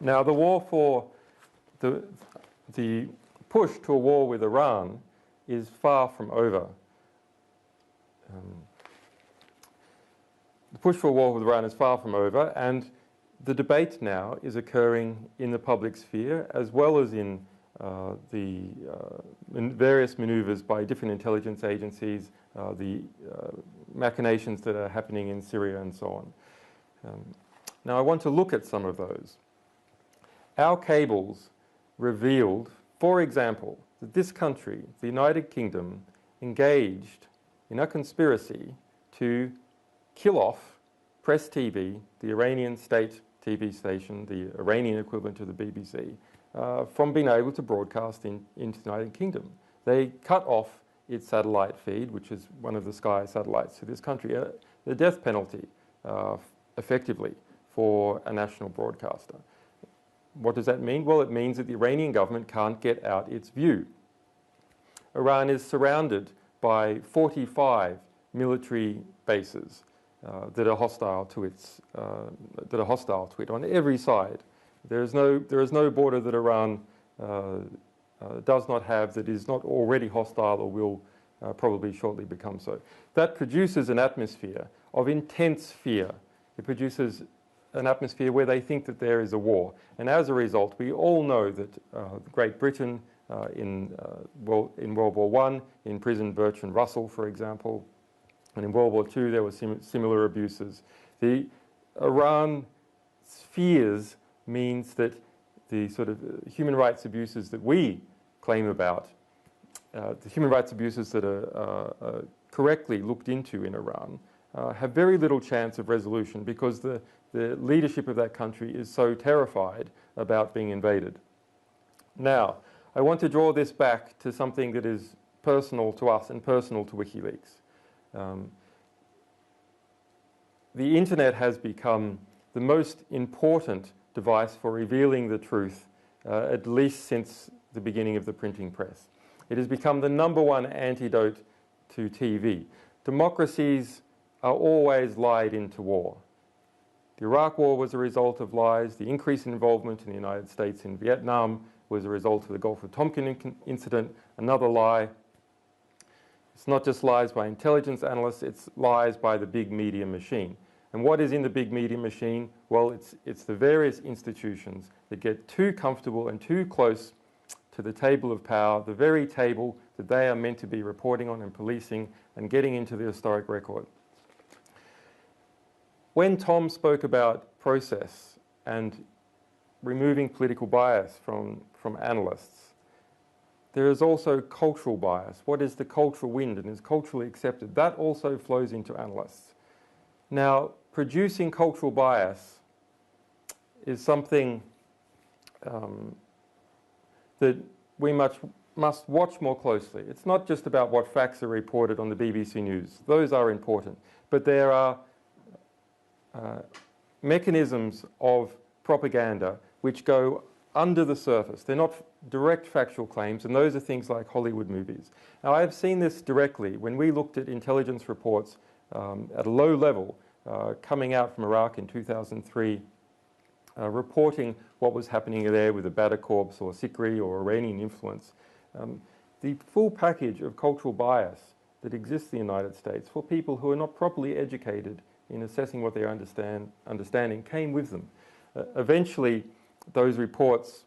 Now, the war for the push to a war with Iran is far from over. The push for a war with Iran is far from over, and the debate now is occurring in the public sphere as well as in various maneuvers by different intelligence agencies, the machinations that are happening in Syria and so on. Now, I want to look at some of those. Our cables revealed, for example, that this country, the United Kingdom, engaged in a conspiracy to kill off Press TV, the Iranian state TV station, the Iranian equivalent to the BBC, from being able to broadcast into the United Kingdom. They cut off its satellite feed, which is one of the Sky satellites to this country, the death penalty, effectively, for a national broadcaster. What does that mean? Well, it means that the Iranian government can't get out its view. Iran is surrounded by 45 military bases that are hostile to it on every side. There is no border that Iran does not have that is not already hostile or will probably shortly become so. That produces an atmosphere of intense fear. It produces an atmosphere where they think that there is a war. And as a result, we all know that Great Britain in World War I imprisoned Bertrand Russell, for example, and in World War II there were similar abuses. The Iran fears means that the sort of human rights abuses that we claim about, the human rights abuses that are correctly looked into in Iran, have very little chance of resolution because the leadership of that country is so terrified about being invaded. Now, I want to draw this back to something that is personal to us and personal to WikiLeaks. The internet has become the most important device for revealing the truth, at least since the beginning of the printing press. It has become the #1 antidote to TV. Democracies are always lied into war. The Iraq War was a result of lies. The increase in involvement in the United States in Vietnam was a result of the Gulf of Tonkin incident, another lie. It's not just lies by intelligence analysts, it's lies by the big media machine. And what is in the big media machine? Well, it's the various institutions that get too comfortable and too close to the table of power, the very table that they are meant to be reporting on and policing and getting into the historic record. When Tom spoke about process and removing political bias from analysts, there is also cultural bias. What is the cultural wind and is culturally accepted? That also flows into analysts. Now, producing cultural bias is something that we must watch more closely. It's not just about what facts are reported on the BBC News. Those are important. But there are mechanisms of propaganda which go under the surface. They're not direct factual claims, and those are things like Hollywood movies. Now, I've seen this directly when we looked at intelligence reports at a low level coming out from Iraq in 2003, reporting what was happening there with the Badr Corps or Sikri or Iranian influence. The full package of cultural bias that exists in the United States for people who are not properly educated in assessing what they're understanding came with them. Eventually, those reports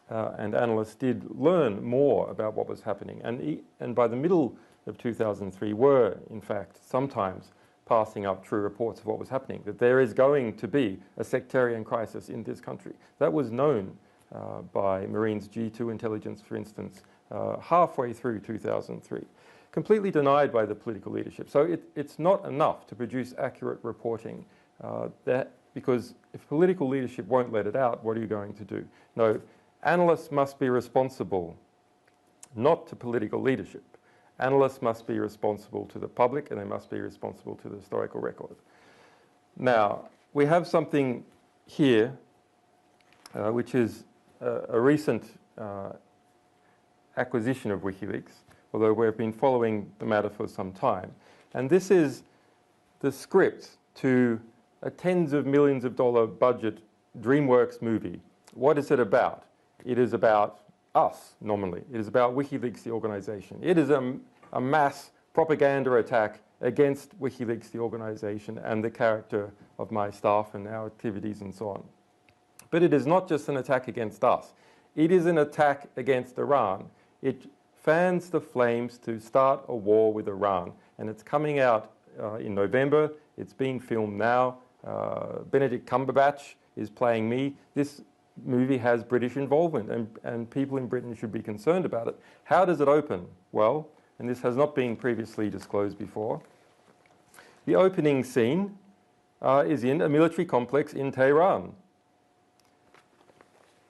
and analysts did learn more about what was happening. And by the middle of 2003 were, in fact, sometimes passing up true reports of what was happening, that there is going to be a sectarian crisis in this country. That was known by Marines G2 intelligence, for instance, halfway through 2003. Completely denied by the political leadership. So it's not enough to produce accurate reporting because if political leadership won't let it out, what are you going to do? No, analysts must be responsible not to political leadership. Analysts must be responsible to the public and they must be responsible to the historical record. Now, we have something here which is a recent acquisition of WikiLeaks, although we've been following the matter for some time. And this is the script to a tens of millions of dollar budget DreamWorks movie. What is it about? It is about us, nominally. It is about WikiLeaks, the organisation. It is a mass propaganda attack against WikiLeaks, the organisation, and the character of my staff and our activities and so on. But it is not just an attack against us. It is an attack against Iran. It fans the flames to start a war with Iran. And it's coming out in November. It's being filmed now. Benedict Cumberbatch is playing me. This movie has British involvement, and people in Britain should be concerned about it. How does it open? Well, and this has not been previously disclosed before, the opening scene is in a military complex in Tehran.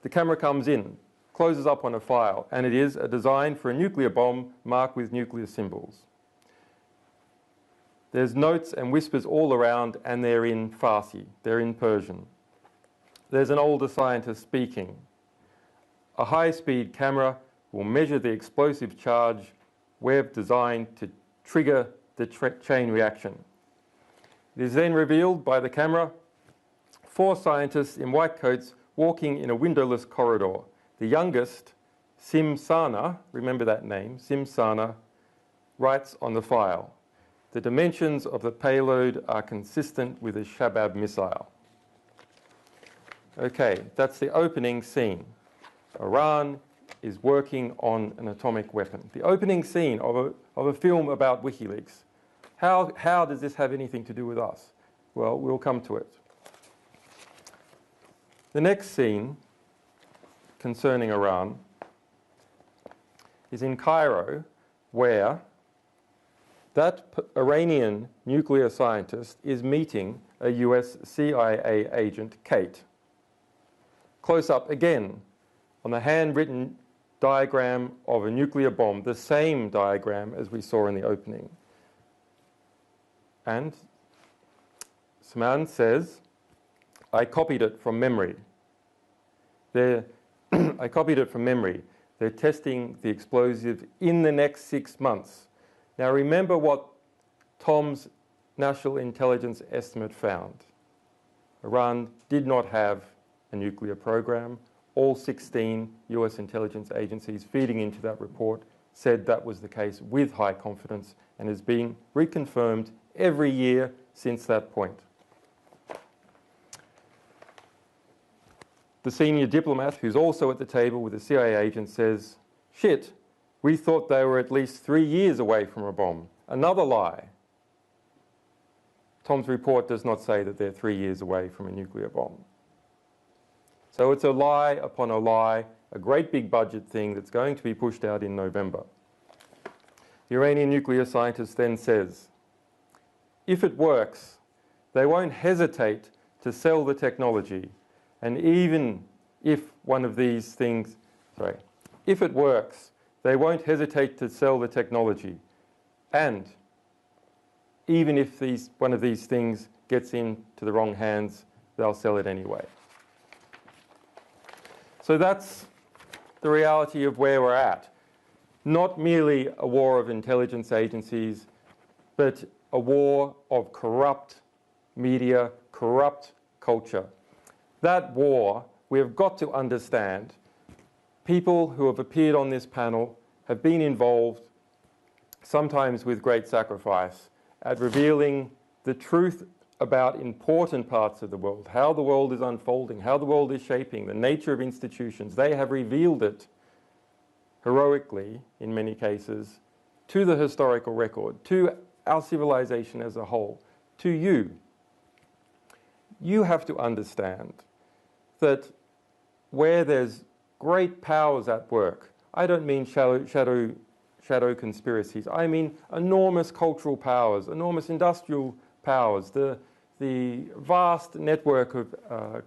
The camera comes in, closes up on a file, and it is a design for a nuclear bomb marked with nuclear symbols. There's notes and whispers all around, and they're in Farsi, they're in Persian. There's an older scientist speaking. A high-speed camera will measure the explosive charge we've designed to trigger the chain reaction. It is then revealed by the camera 4 scientists in white coats walking in a windowless corridor. The youngest, Simsana, remember that name, Simsana, writes on the file, "The dimensions of the payload are consistent with a Shabab missile." Okay, that's the opening scene. Iran is working on an atomic weapon. The opening scene of a film about WikiLeaks. How does this have anything to do with us? Well, we'll come to it. The next scene concerning Iran is in Cairo, where that Iranian nuclear scientist is meeting a US CIA agent, Kate. Close up again on the handwritten diagram of a nuclear bomb, the same diagram as we saw in the opening. And Saman says, "I copied it from memory." I copied it from memory. They're testing the explosive in the next 6 months. Now remember what Tom's National Intelligence Estimate found. Iran did not have a nuclear program. All 16 US intelligence agencies feeding into that report said that was the case with high confidence and is being reconfirmed every year since that point. The senior diplomat, who's also at the table with the CIA agent, says, "Shit, we thought they were at least 3 years away from a bomb." Another lie. Tom's report does not say that they're 3 years away from a nuclear bomb. So it's a lie upon a lie, a great big budget thing that's going to be pushed out in November. The Iranian nuclear scientist then says, if it works, they won't hesitate to sell the technology. And even if one of these things, if it works, they won't hesitate to sell the technology. And even if one of these things gets into the wrong hands, they'll sell it anyway. So that's the reality of where we're at. Not merely a war of intelligence agencies, but a war of corrupt media, corrupt culture. That war, we have got to understand, people who have appeared on this panel have been involved, sometimes with great sacrifice, at revealing the truth about important parts of the world, how the world is unfolding, how the world is shaping, the nature of institutions. They have revealed it heroically, in many cases, to the historical record, to our civilization as a whole, to you. You have to understand that where there's great powers at work, I don't mean shadow conspiracies, I mean enormous cultural powers, enormous industrial powers, the vast network of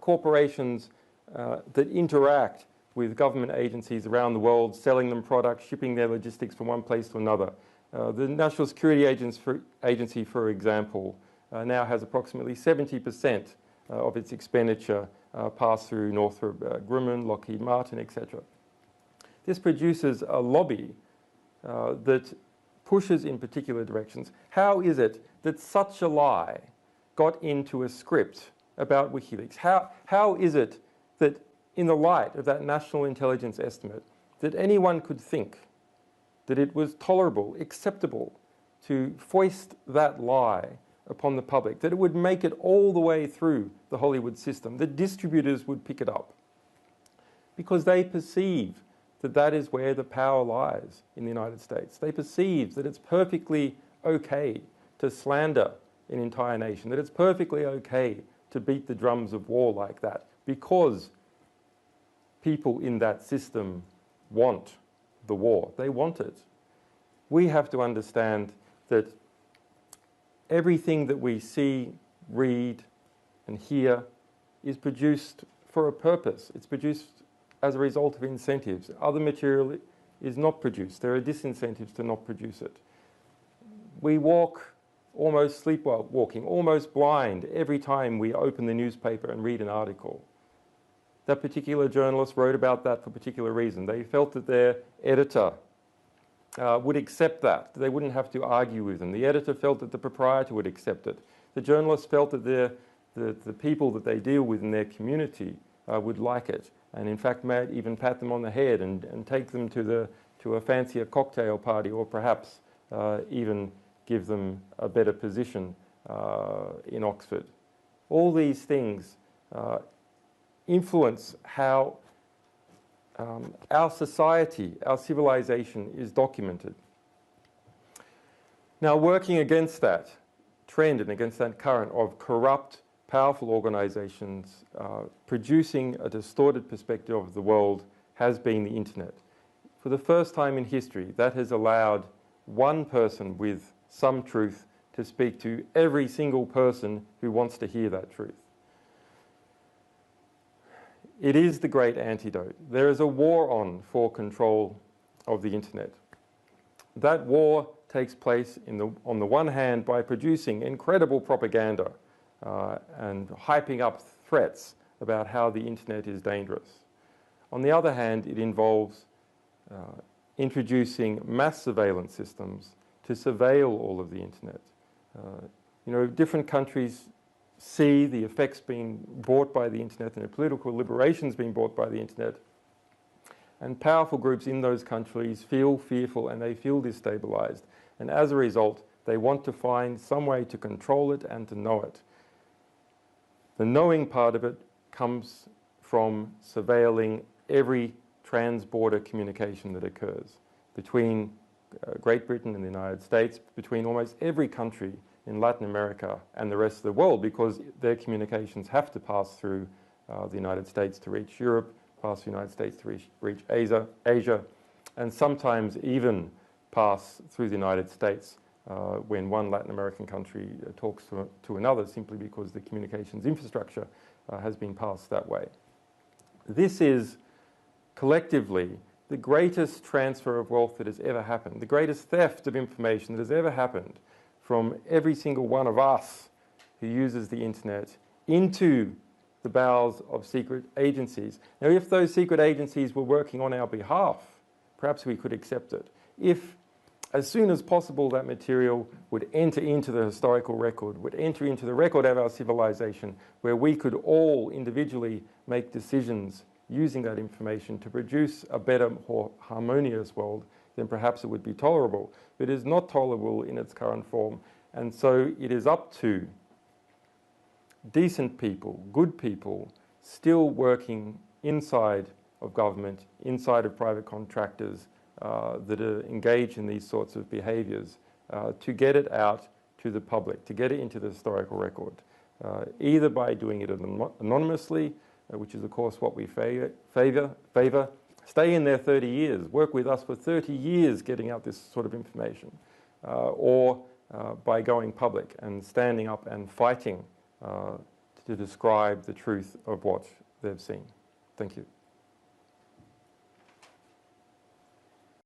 corporations that interact with government agencies around the world, selling them products, shipping their logistics from one place to another. The National Security Agency, for example, now has approximately 70% of its expenditure pass through Northrop Grumman, Lockheed Martin, etc. This produces a lobby that pushes in particular directions. How is it that such a lie got into a script about WikiLeaks? How is it that in the light of that national intelligence estimate that anyone could think that it was tolerable, acceptable to foist that lie upon the public, that it would make it all the way through the Hollywood system, that distributors would pick it up? Because they perceive that that is where the power lies in the United States. They perceive that it's perfectly okay to slander an entire nation, that it's perfectly okay to beat the drums of war like that, because people in that system want the war. They want it. We have to understand that everything that we see, read, and hear is produced for a purpose. It's produced as a result of incentives. Other material is not produced. There are disincentives to not produce it. We walk almost sleepwalking, almost blind every time we open the newspaper and read an article. That particular journalist wrote about that for a particular reason. They felt that their editor would accept that. They wouldn't have to argue with them. The editor felt that the proprietor would accept it. The journalist felt that the people that they deal with in their community would like it, and in fact might even pat them on the head and take them to a fancier cocktail party, or perhaps even give them a better position in Oxford. All these things influence how our society, our civilization is documented. Now, working against that trend and against that current of corrupt, powerful organizations producing a distorted perspective of the world has been the internet. For the first time in history, that has allowed one person with some truth to speak to every single person who wants to hear that truth. It is the great antidote. There is a war on for control of the internet. That war takes place on the one hand by producing incredible propaganda and hyping up threats about how the internet is dangerous. On the other hand, it involves introducing mass surveillance systems to surveil all of the internet. Different countries see the effects being brought by the internet and the political liberations being brought by the internet. And powerful groups in those countries feel fearful and they feel destabilized. And as a result, they want to find some way to control it and to know it. The knowing part of it comes from surveilling every trans-border communication that occurs between Great Britain and the United States, between almost every country in Latin America and the rest of the world, because their communications have to pass through the United States to reach Europe, pass the United States to reach Asia, and sometimes even pass through the United States when one Latin American country talks to another, simply because the communications infrastructure has been passed that way. This is collectively the greatest transfer of wealth that has ever happened, the greatest theft of information that has ever happened from every single one of us who uses the internet into the bowels of secret agencies. Now, if those secret agencies were working on our behalf, perhaps we could accept it. If, as soon as possible, that material would enter into the historical record, would enter into the record of our civilization, where we could all individually make decisions using that information to produce a better, more harmonious world, then perhaps it would be tolerable. But it is not tolerable in its current form. And so it is up to decent people, good people, still working inside of government, inside of private contractors that are engaged in these sorts of behaviours, to get it out to the public, to get it into the historical record, either by doing it anonymously, which is of course what we favour. Stay in there 30 years, work with us for 30 years getting out this sort of information, or by going public and standing up and fighting to describe the truth of what they've seen. Thank you.